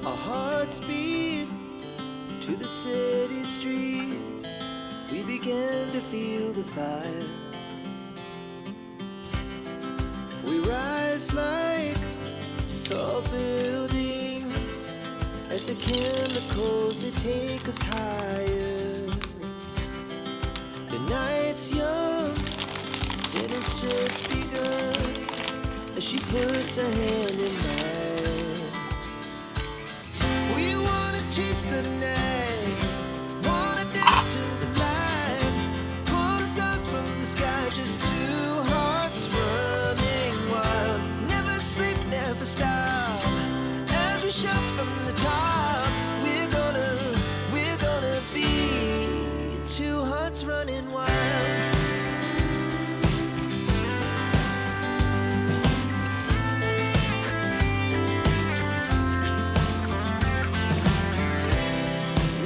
Our hearts beat to the city streets. We began to feel the fire. We rise like tall buildings as the chemicals they take us higher. The night's young and it's just begun as she puts her hand in mine. We wanna chase the night, wanna dance to the light, pull the stars from the sky, just two hearts running wild. Never sleep, never stop, as we shout from the top. We're gonna be two hearts running wild.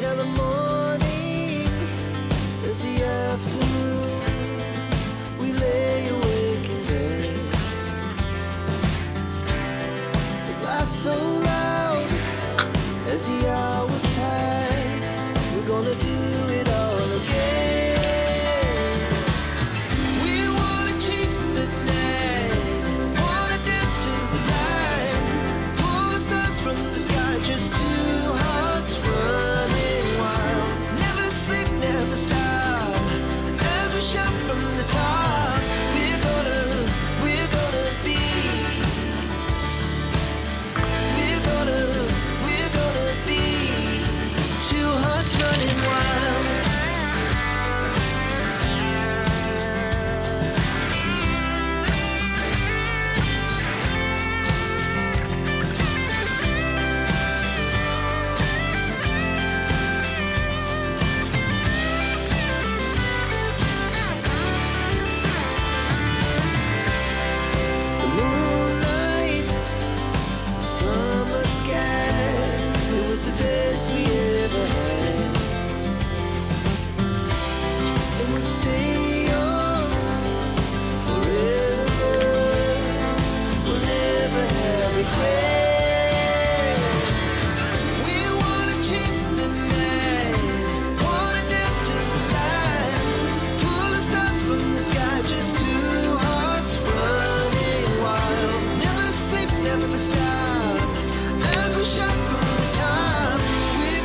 Now the morning is the afternoon. We lay awake in bed. The laughs so loud as the hours pass. We're gonna do it all again. We wanna chase the night, wanna dance to the light, pull the stars from the sky, just two hearts running wild. Never sleep, never stop, as we shout from the top. We're gonna be, we're gonna be two hearts running wild. The moonlight, summer sky, it was the best we ever had. And we'll stay on forever. We'll never have regrets. We wanna chase the night, wanna dance to the light, pull the stars from the sky, just two hearts running wild. Never sleep, never stop, as we shout from the top. We're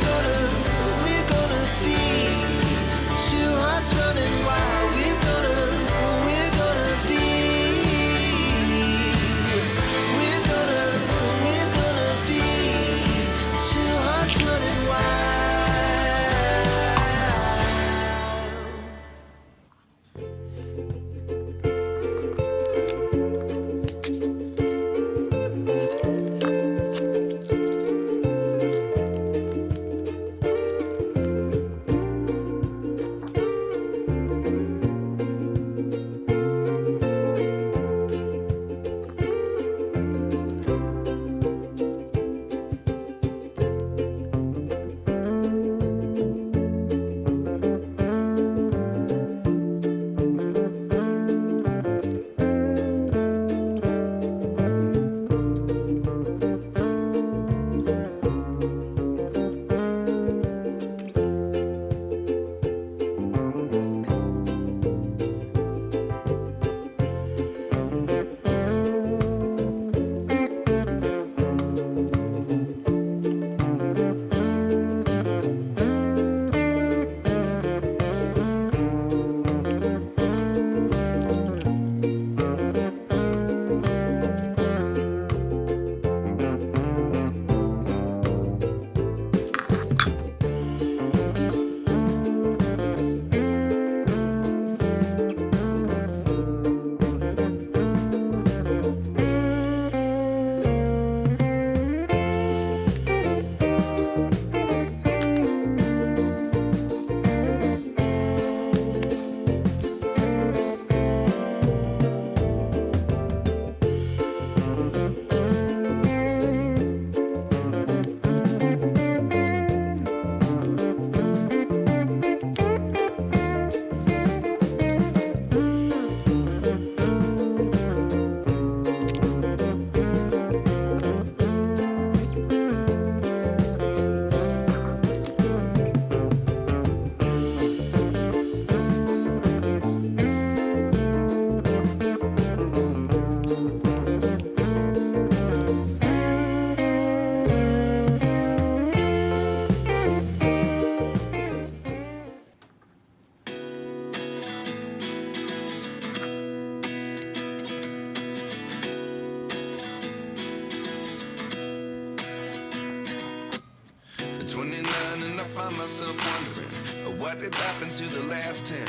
find myself wondering, what did happen to the last 10?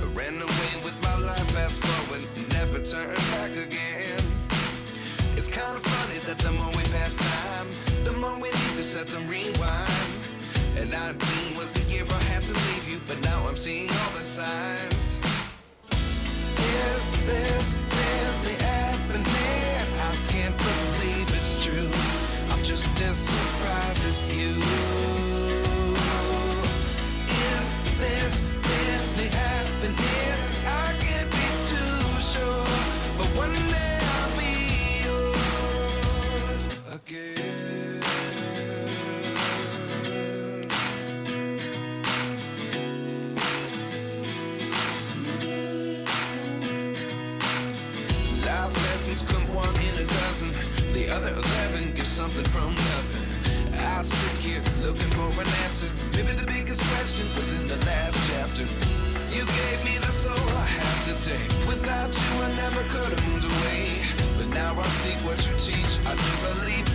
I ran away with my life, fast forward, never turn back again. It's kind of funny that the more we pass time, the more we need to set the rewind. And 19 was the year I had to leave you, but now I'm seeing all the signs. Is this really happening? I can't believe it's true. I'm just as surprised as you. Is this really happening? I can't be too sure, but one day I'll be yours again. Life lessons come one in a dozen. The other 11 get something from nothing. I sit here looking for an answer. Maybe the biggest question was in the last chapter. You gave me the soul I have today. Without you I never could have moved away. But now I see what you teach. I do believe